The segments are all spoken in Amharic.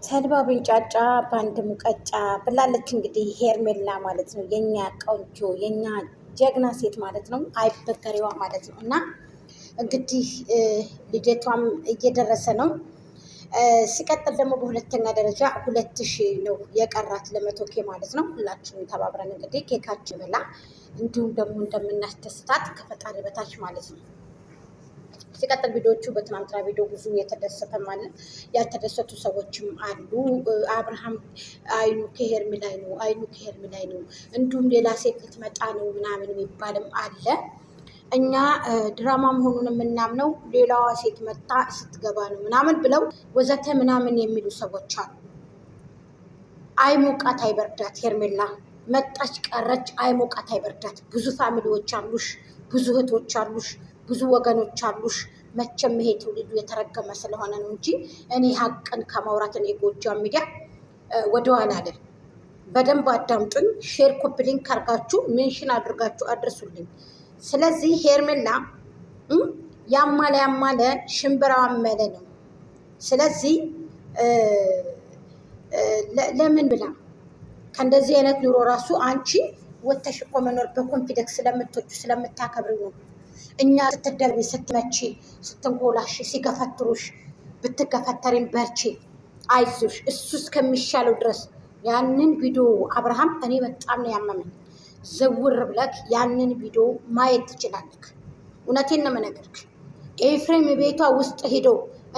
ተልባ ብንጫጫ በአንድ ሙቀጫ ብላለች። እንግዲህ ሄርሜላ ማለት ነው የኛ ቆንጆ የኛ ጀግና ሴት ማለት ነው፣ አይበገሬዋ ማለት ነው። እና እንግዲህ ልደቷም እየደረሰ ነው። ሲቀጥል ደግሞ በሁለተኛ ደረጃ 2000 ነው የቀራት ለ100K ማለት ነው። ሁላችንም ተባብረን እንግዲህ ኬካችን ብላ እንዲሁም ደግሞ እንደምናስደስታት ከፈጣሪ በታች ማለት ነው። ሲቀጥል ቪዲዮቹ በትናንትና ቪዲዮ ብዙ የተደሰተም አለ፣ ያልተደሰቱ ሰዎችም አሉ። አብርሃም አይኑ ከሄርሜ ላይ ነው፣ አይኑ ከሄርሜ ላይ ነው፣ እንዲሁም ሌላ ሴት ልትመጣ ነው ምናምን የሚባልም አለ። እኛ ድራማ መሆኑን የምናምነው ሌላዋ ሴት መጣ ስትገባ ነው ምናምን ብለው ወዘተ ምናምን የሚሉ ሰዎች አሉ። አይሞቃት አይበርዳት፣ ሄርሜላ መጣች ቀረች አይሞቃት አይበርዳት። ብዙ ፋሚሊዎች አሉሽ፣ ብዙ እህቶች አሉሽ፣ ብዙ ወገኖች አሉሽ። መቼም ይሄ ትውልዱ የተረገመ ስለሆነ ነው እንጂ እኔ ሀቅን ከማውራት እኔ ጎጃም ሚዲያ ወደኋላ አይደል። በደንብ አዳምጡኝ። ሼር ኮፒ ሊንክ አድርጋችሁ ሜንሽን አድርጋችሁ አድርሱልኝ። ስለዚህ ሄርሜላ ያማለ ያማለ ሽምብራ አመለ ነው። ስለዚህ ለምን ብላ ከእንደዚህ አይነት ኑሮ ራሱ አንቺ ወተሽ እኮ መኖር በኮንፊደንስ ስለምትወጪ ስለምታከብሪ ነው። እኛ ስትደርቢ ስትመቺ ስትንኮላሽ ሲገፈትሩሽ ብትገፈተሪም በርቺ አይዞሽ እሱ እስከሚሻለው ድረስ ያንን ቪዲዮ አብርሃም እኔ በጣም ነው ያመመኝ። ዘውር ብለክ ያንን ቪዲዮ ማየት ትችላለክ። እውነቴን ነው የምነግርክ። ኤፍሬም ቤቷ ውስጥ ሄዶ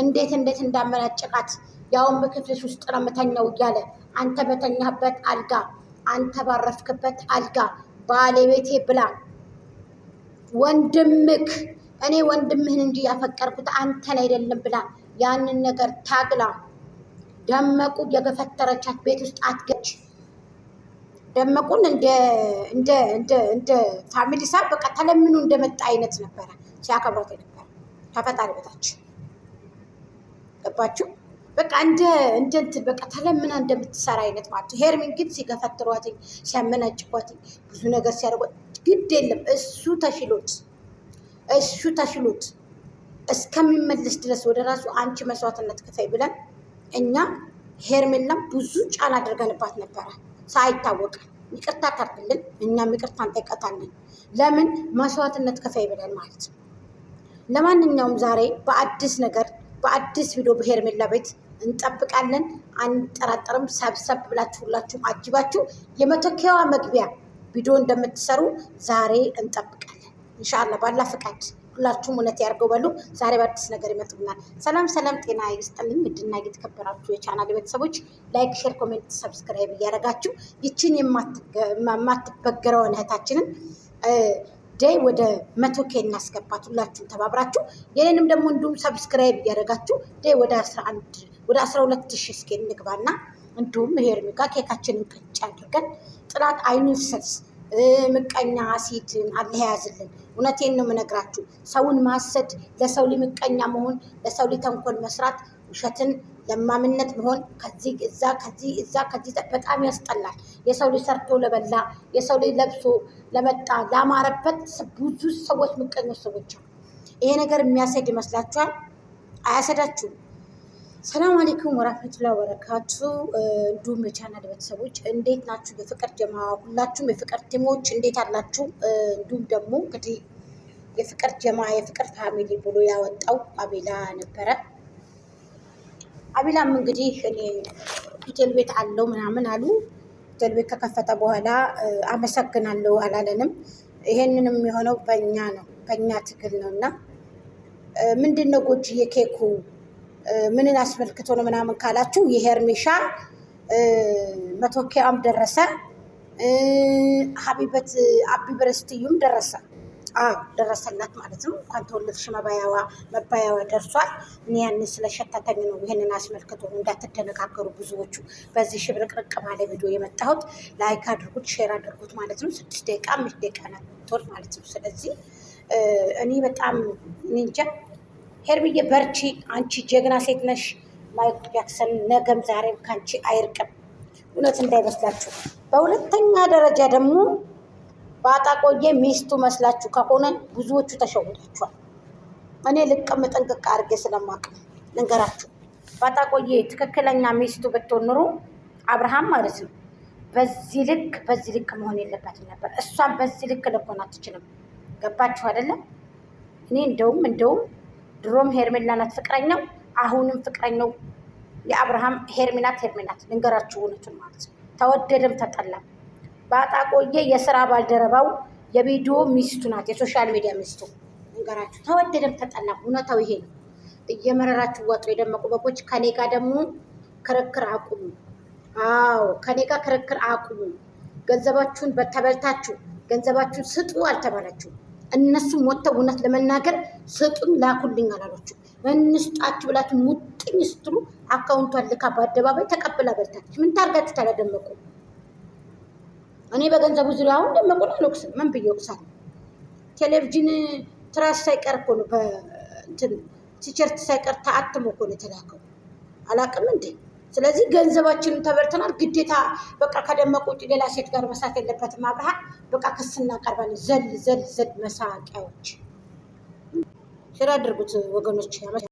እንዴት እንዳመናጨቃት ያውን በክፍልሽ ውስጥ ነው የምተኛው እያለ አንተ በተኛህበት አልጋ አንተ ባረፍክበት አልጋ ባለቤቴ ብላ ወንድምክ እኔ ወንድምህን እንጂ ያፈቀርኩት አንተን አይደለም ብላ ያንን ነገር ታግላ ደመቁ የገፈተረቻት ቤት ውስጥ አትገች። ደመቁን እንደ ፋሚሊ ሳብ በቃ ተለምኑ እንደመጣ አይነት ነበረ ሲያከብራት ነበር ከፈጣሪ በታች ገባችሁ? በቃ እንትን በቃ ተለምና እንደምትሰራ አይነት ማለት ነው። ሄርሚን ግን ሲገፈትሯት ሲያመናጭቋት ብዙ ነገር ሲያደርጓት ግድ የለም እሱ ተሽሎት እስከሚመለስ ድረስ ወደ ራሱ አንቺ መስዋዕትነት ክፈይ ብለን እኛ ሄርሜላም ብዙ ጫና አድርገንባት ነበረ ሳይታወቅ። ይቅርታ ታርግልን፣ እኛም ይቅርታ እንጠይቃታለን። ለምን መስዋዕትነት ክፈይ ብለን ማለት ነው። ለማንኛውም ዛሬ በአዲስ ነገር በአዲስ ቪዲዮ በሄርሜላ ቤት እንጠብቃለን። አንጠራጠርም። ሰብሰብ ብላችሁ ሁላችሁም አጅባችሁ የ100Kዋ መግቢያ ቪዲዮ እንደምትሰሩ ዛሬ እንጠብቃለን። ኢንሻአላህ ባላ ፍቃድ ሁላችሁም እውነት ያርገው በሉ። ዛሬ በአዲስ ነገር ይመጡናል። ሰላም ጤና ይስጥልኝ። ምድና የተከበራችሁ የቻናል ቤተሰቦች ላይክ፣ ሼር፣ ኮሜንት፣ ሰብስክራይብ እያደረጋችሁ ይችን የማትበገረው እህታችንን ዴይ ወደ 100K እናስገባት። ሁላችሁም ተባብራችሁ የኔንም ደግሞ እንዲሁም ሰብስክራይብ እያደረጋችሁ ዴይ ወደ 12,000 እስኪ እንግባና እንዲሁም ሄርሜ ጋር ኬካችንን ቅጭ አድርገን ጥላት አይኑ ይፍሰስ። ምቀኛ አሲድን አላህ ያዝልን። እውነቴን ነው የምነግራችሁ። ሰውን ማሰድ፣ ለሰው ምቀኛ መሆን፣ ለሰው ተንኮል መስራት፣ ውሸትን ለማምነት መሆን ከዚህ እዛ በጣም ያስጠላል። የሰው ልጅ ሰርቶ ለበላ የሰው ልጅ ለብሶ ለመጣ ላማረበት ብዙ ሰዎች ምቀኞች ሰዎች አሉ። ይሄ ነገር የሚያሰድ ይመስላችኋል? አያሰዳችሁም። ሰላም አለይኩም ወራህመቱላሂ ወበረካቱ። እንዲሁም የቻናል ቤተሰቦች እንዴት ናችሁ? የፍቅር ጀማ ሁላችሁም የፍቅር ቲሞች እንዴት አላችሁ? እንዲሁም ደግሞ እንግዲህ የፍቅር ጀማ የፍቅር ፋሚሊ ብሎ ያወጣው አቤላ ነበረ። አቤላም እንግዲህ እኔ ሆቴል ቤት አለው ምናምን አሉ። ሆቴል ቤት ከከፈተ በኋላ አመሰግናለሁ አላለንም። ይሄንንም የሆነው በእኛ ነው፣ በእኛ ትግል ነው። እና ምንድን ነው ጎጅዬ ኬኩ ምንን አስመልክቶ ነው ምናምን ካላችሁ የሄርሜሻ 100Kም ደረሰ። ሀቢበት አቢ በረስትዩም ደረሰ። ደረሰላት ማለት ነው። እንኳን ተወለድሽ መባያዋ ደርሷል። እኔ ያንን ስለሸተተኝ ነው ይህንን አስመልክቶ እንዳትደነጋገሩ ብዙዎቹ በዚህ ሽብርቅርቅ ባለ ቪዲዮ የመጣሁት። ላይክ አድርጉት፣ ሼር አድርጉት ማለት ነው። 6 ደቂቃ 5 ደቂቃ ናት ማለት ነው። ስለዚህ እኔ በጣም እንጃ። ሄርሚዬ በርቺ፣ አንቺ ጀግና ሴት ነሽ። ማይክል ጃክሰን ነገም ዛሬም ካንቺ አይርቅም። እውነት እንዳይመስላችሁ። በሁለተኛ ደረጃ ደግሞ በአጣቆዬ ሚስቱ መስላችሁ ከሆነ ብዙዎቹ ተሸውዳችኋል። እኔ ልቅም ጥንቅቅ አድርጌ ስለማቅ ልንገራችሁ። ባጣቆዬ ትክክለኛ ሚስቱ ብትሆን ኑሮ አብርሃም ማለት ነው በዚህ ልክ መሆን የለበትም ነበር። እሷን በዚህ ልክ ልኮን አትችልም። ገባችሁ አይደለም? እኔ እንደውም ድሮም ሄርሜላ ናት ፍቅረኛው፣ አሁንም ፍቅረኛው የአብርሃም ሄርሜናት ልንገራችሁ እውነቱን ማለት ነው። ተወደደም ተጠላም ባጣቆዬ የስራ ባልደረባው የቪዲዮ ሚስቱ ናት፣ የሶሻል ሚዲያ ሚስቱ ልንገራችሁ። ተወደደም ተጠላም እውነታው ይሄ ነው። እየመረራችሁ ወጡ የደመቁ በጎች። ከኔ ጋር ደግሞ ክርክር አቁሙ። አዎ ከኔ ጋር ክርክር አቁሙ። ገንዘባችሁን በተበልታችሁ ገንዘባችሁን ስጡ አልተባላችሁ። እነሱም ወጥተው እውነት ለመናገር ስጡን ላኩልኝ አላሏችሁ። እንስጣችሁ ብላችሁ ሙጥኝ ስትሉ አካውንቷን ልካ በአደባባይ ተቀብላ በልታችሁ ምን ታርጋችሁ ታላደመቁ? እኔ በገንዘቡ ዙሪያ አሁን ደመቁን አልወቅስም። ምን ብዬ ወቅሳለሁ? ቴሌቪዥን ትራስ ሳይቀር እኮ ነው በእንትን ቲሸርት ሳይቀር ተአትሞ እኮ ነው የተላከው። አላቅም እንዴ? ስለዚህ ገንዘባችንን ተበልተናል። ግዴታ በቃ ከደመቁ ውጭ ሌላ ሴት ጋር መስራት የለበትም አብርሃም። በቃ ክስ እናቀርባለን። ዘል መሳቂያዎች። ሽራ አድርጉት ወገኖች።